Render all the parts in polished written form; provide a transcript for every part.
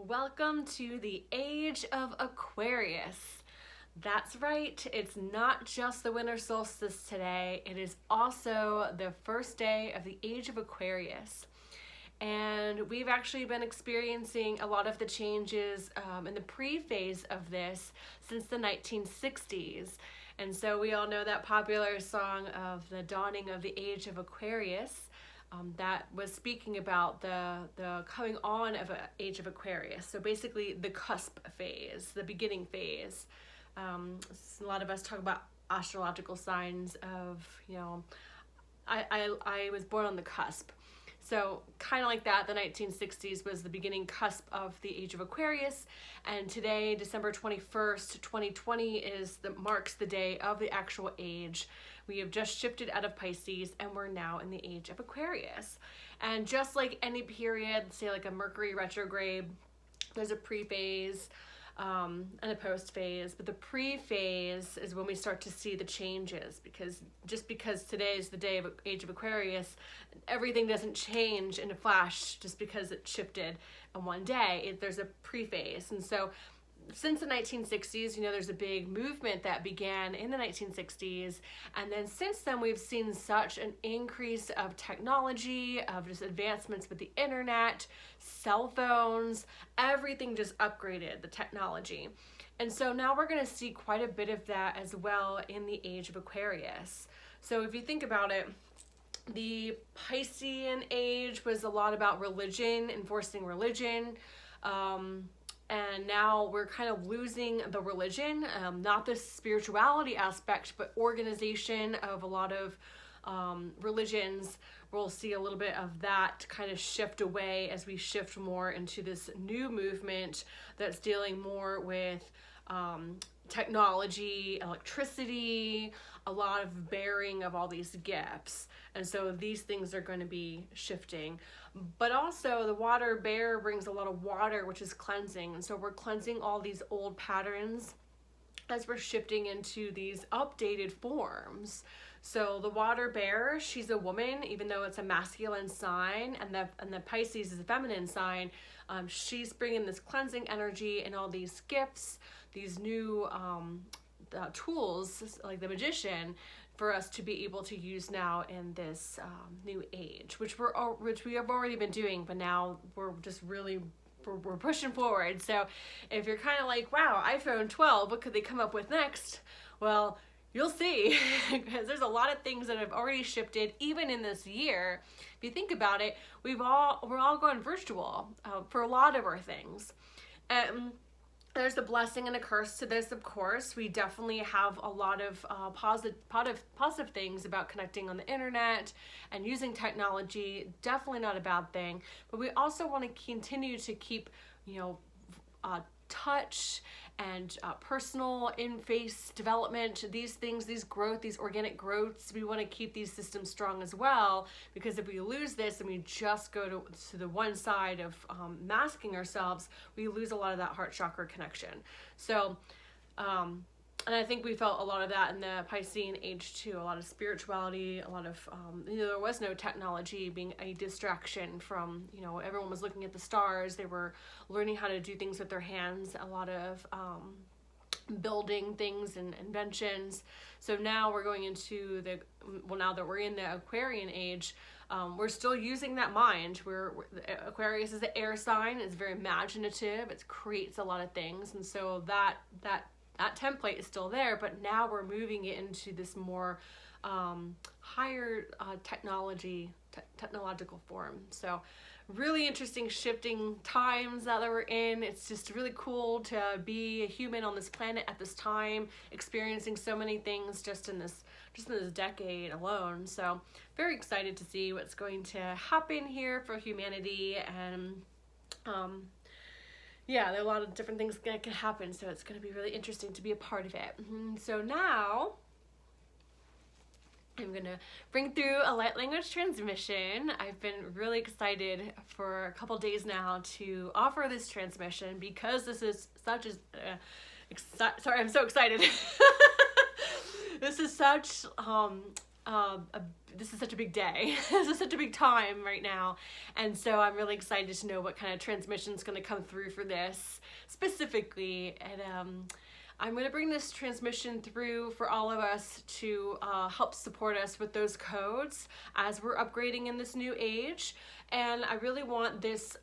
Welcome to the Age of Aquarius. That's right, it's not just the winter solstice today, it is also the first day of the Age of Aquarius. And we've actually been experiencing a lot of the changes in the pre-phase of this since the 1960s. And so we all know that popular song of the dawning of the Age of Aquarius. That was speaking about the coming on of an Age of Aquarius. So basically the cusp phase, the beginning phase. A lot of us talk about astrological signs of, I was born on the cusp. So kind of like that, the 1960s was the beginning cusp of the Age of Aquarius, and today, December 21st, 2020, marks the day of the actual age. We have just shifted out of Pisces, and we're now in the Age of Aquarius. And just like any period, say like a Mercury retrograde, there's a pre-phase, and a post-phase, but the pre-phase is when we start to see the changes, because just because today is the day of Age of Aquarius, everything doesn't change in a flash just because it shifted in one day. There's a pre-phase. And so since the 1960s, there's a big movement that began in the 1960s, and then since then we've seen such an increase of technology, of just advancements with the internet, cell phones, everything just upgraded the technology. And so now we're going to see quite a bit of that as well in the Age of Aquarius. So if you think about it, the Piscean age was a lot about religion, enforcing religion, and now we're kind of losing the religion, not the spirituality aspect, but organization of a lot of religions. We'll see a little bit of that kind of shift away as we shift more into this new movement that's dealing more with technology, electricity, a lot of bearing of all these gifts. And so these things are going to be shifting. But also the water bear brings a lot of water, which is cleansing. And so we're cleansing all these old patterns as we're shifting into these updated forms. So the water bear, she's a woman, even though it's a masculine sign, and the Pisces is a feminine sign. She's bringing this cleansing energy and all these gifts, these new tools like the magician, for us to be able to use now in this new age, which we have already been doing, but now we're just really we're pushing forward. So if you're kind of like, wow, iPhone 12, what could they come up with next? Well, you'll see, because there's a lot of things that have already shifted even in this year. If you think about it, we're all going virtual for a lot of our things. There's a blessing and a curse to this, of course. We definitely have a lot of positive things about connecting on the internet and using technology. Definitely not a bad thing. But we also want to continue to keep, touch and personal in-face development, these things, these organic growths, we want to keep these systems strong as well, because if we lose this and we just go to the one side of masking ourselves, we lose a lot of that heart chakra connection. So, and I think we felt a lot of that in the Piscean age too, a lot of spirituality, a lot of, there was no technology being a distraction from, everyone was looking at the stars, they were learning how to do things with their hands, a lot of building things and inventions. So now we're going into now that we're in the Aquarian age, we're still using that mind. Aquarius is an air sign, it's very imaginative, it creates a lot of things, and so that template is still there, but now we're moving it into this more higher technological form. So really interesting shifting times that we're in. It's just really cool to be a human on this planet at this time, experiencing so many things just in this decade alone. So very excited to see what's going to happen here for humanity, and yeah, there are a lot of different things that can happen, so it's going to be really interesting to be a part of it. So now, I'm going to bring through a light language transmission. I've been really excited for a couple days now to offer this transmission, because this is such sorry, I'm so excited. This is such this is such a big day. This is such a big time right now. And so I'm really excited to know what kind of transmission is going to come through for this specifically. And I'm going to bring this transmission through for all of us to help support us with those codes as we're upgrading in this new age. And I really want this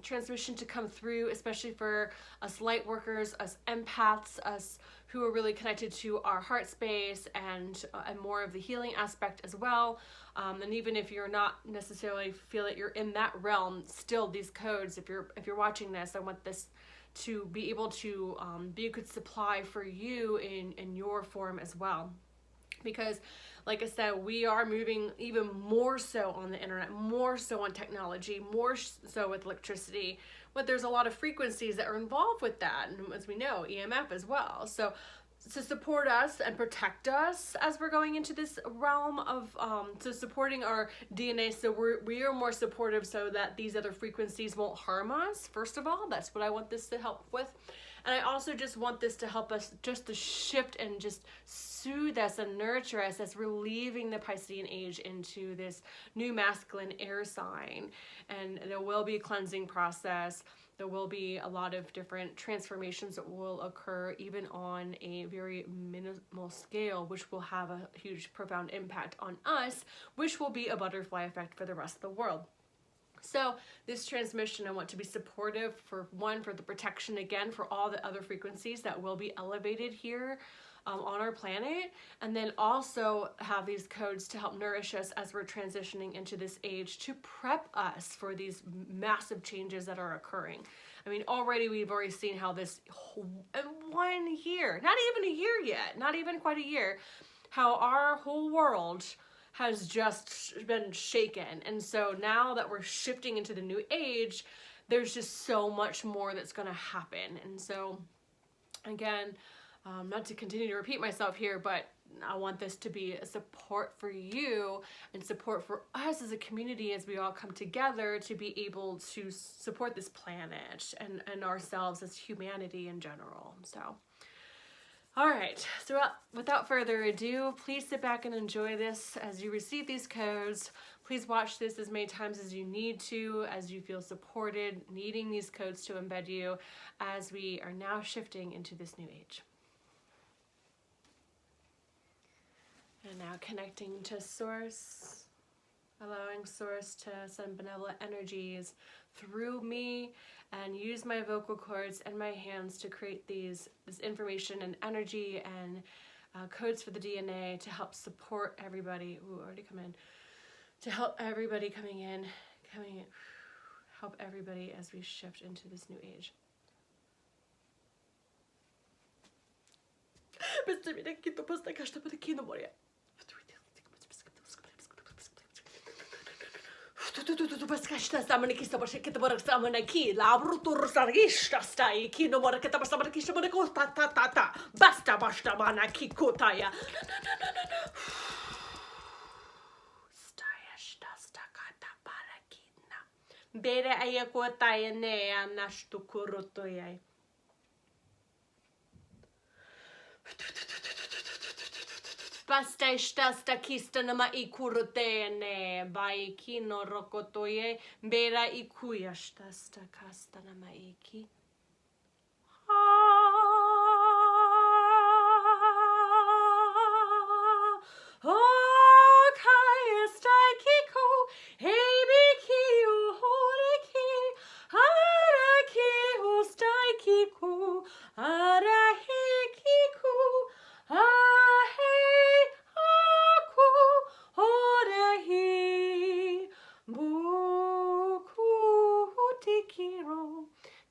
transmission to come through, especially for us light workers, us empaths, us who are really connected to our heart space and more of the healing aspect as well. And even if you're not necessarily feel that you're in that realm, still these codes, if you're watching this, I want this to be able to be a good supply for you in your form as well. Because like I said, we are moving even more so on the internet, more so on technology, more so with electricity, but there's a lot of frequencies that are involved with that, and as we know, EMF as well. So to support us and protect us as we're going into this realm of so supporting our DNA, so we are more supportive so that these other frequencies won't harm us. First of all, that's what I want this to help with. And I also just want this to help us just to shift and just soothe us and nurture us as we're leaving the Piscean age into this new masculine air sign. And there will be a cleansing process. There will be a lot of different transformations that will occur even on a very minimal scale, which will have a huge, profound impact on us, which will be a butterfly effect for the rest of the world. So this transmission, I want to be supportive for the protection again for all the other frequencies that will be elevated here on our planet, and then also have these codes to help nourish us as we're transitioning into this age to prep us for these massive changes that are occurring. I mean, we've already seen how this 1 year, not even a year yet, not even quite a year, how our whole world has just been shaken. And so now that we're shifting into the new age, there's just so much more that's going to happen. And so again, not to continue to repeat myself here, but I want this to be a support for you and support for us as a community as we all come together to be able to support this planet and ourselves as humanity in general. So all right, so without further ado, please sit back and enjoy this as you receive these codes. Please watch this as many times as you need to, as you feel supported, needing these codes to embed you as we are now shifting into this new age. And now connecting to Source, allowing Source to send benevolent energies through me and use my vocal cords and my hands to create this information and energy and codes for the DNA to help support everybody. Ooh, already come in. To help everybody coming in, help everybody as we shift into this new age. Bere ayakotaya ne anashtu kurotoyai. Basta sta kista nama ikurotene bai kino rokotoye bera ikuya sta kasta nama iki.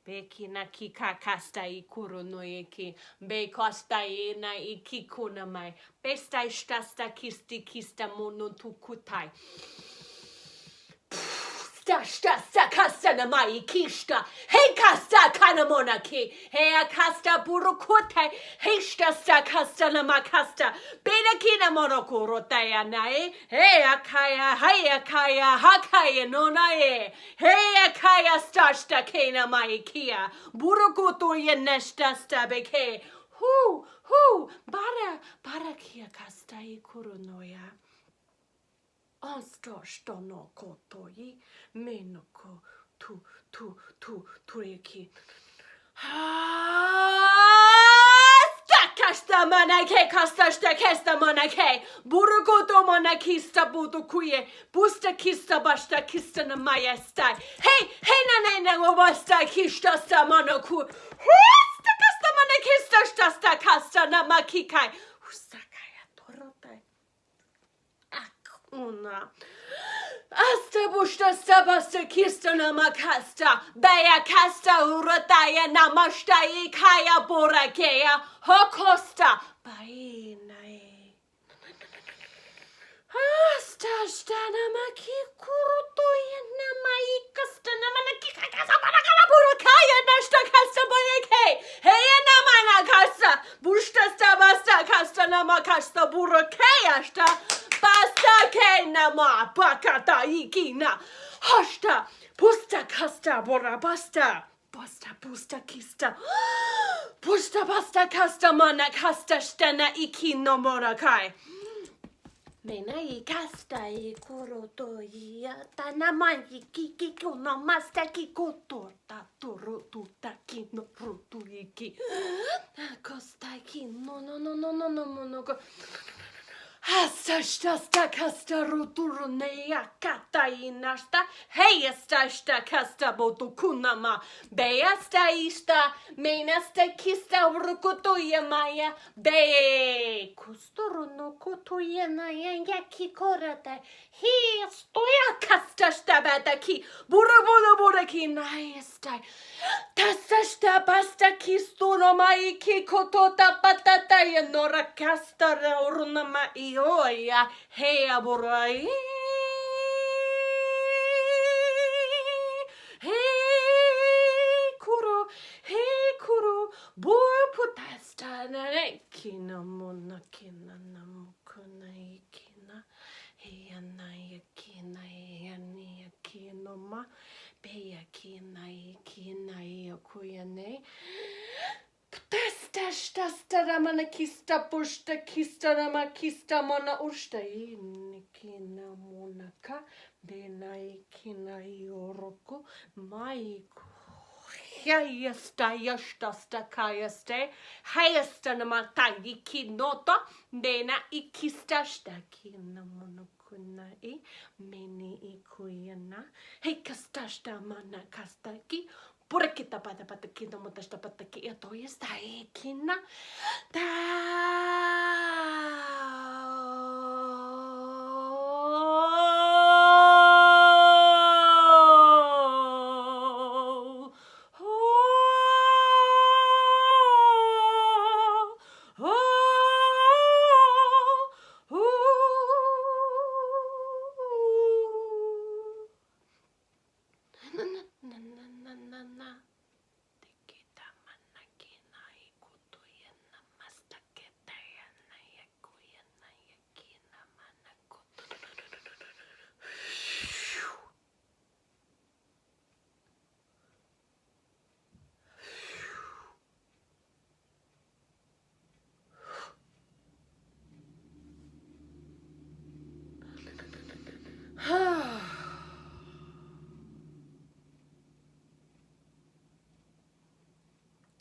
Bekina kika kastai kurunoyeki be kostai na ikikuna mai bestai stasta kisti kista monotukutai sta kasta na mai kista hey kasta kanamona ki hey kasta burukutai hey sta kasta na makasta bena kina monokurotai nai hey akaya hakaya no nai hey akaya sta kena mai kia burukuto yenesta sta beke hu bara kia kasta ikurunoya. Asta stano kotoi menoko turiki. Kasta manake, kasta kesta manake, burugoto manakista budukuye, busta kista basta kista na mayesta. Hey, na wasta kista sta manaku. Husta kasta manakista stasta kasta na makikai. Husakaya torotai. Akuna. Asta busta stabasta kista na makasta, baya kasta urataya namashta ikaya borakea hokosta bainae. Asta stana maki kurutoya namaikasta namanaki kasa barakala borakaya nashta kasta bayake. Hey namana kasta busta stabasta kasta namakasta borakaya sta. Basta ke nama bakata ikina hashta pusta kasta bora basta pusta kista pusta basta kasta mana kasta stena ikino morakai mena ikasta ikoroto ya tanama ikiki kono masta kikoto tatoro tutakino rutu iki kosta kino no Hasta kasta ruturunea katainasta heiasta kasta botukunama beasta ista menasta kista rukutoya maya be kustoruno kotoya naya yakikorata he stoya kasta stabata bura ki naista kasta basta kistoro mai kikotota patata ya nora kasta urunama Oya, hey aborai, hey kuru, bor putasta narekina monakina namukuna ikina, hey anayakina, hey anayakino ma, beyakina ikina yakuyane. Testa ramana kista pushta kista rama kista mana ushta inikina monaka benai kina yoroko maiku hayasta yasta stakayeste hayasta namata ikinota bena ikista stakina monokuna I meni ikuyana hey kastashta mana kastaki Purekita pada patakina mutasta pataki ja toista ikina.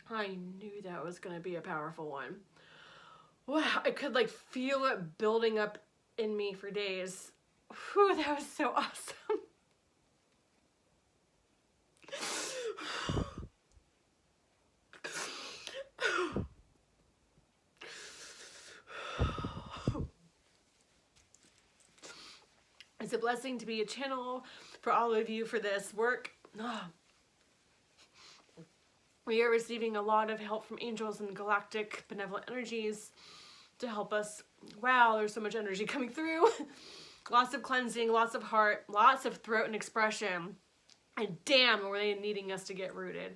I knew that was going to be a powerful one. Wow, I could like feel it building up in me for days. Whew, that was so awesome. It's a blessing to be a channel for all of you for this work. We are receiving a lot of help from angels and galactic benevolent energies to help us. Wow, there's so much energy coming through. Lots of cleansing, lots of heart, lots of throat and expression. And damn, were they needing us to get rooted.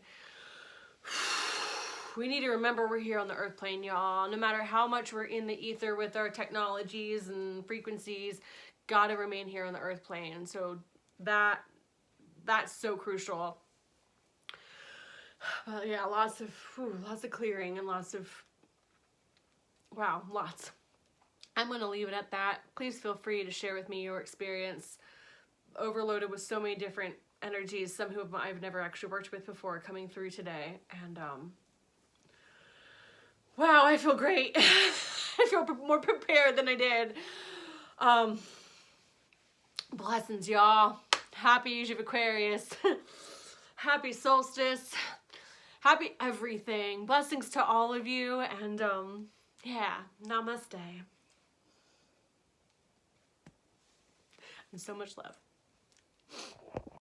We need to remember we're here on the earth plane, y'all. No matter how much we're in the ether with our technologies and frequencies, gotta remain here on the earth plane. So that's so crucial. But yeah, lots of clearing and lots of, wow, lots. I'm going to leave it at that. Please feel free to share with me your experience, overloaded with so many different energies, some who I've never actually worked with before coming through today. And wow, I feel great. I feel more prepared than I did. Blessings, y'all. Happy Age of Aquarius. Happy solstice. Happy everything. Blessings to all of you. And yeah, namaste. And so much love.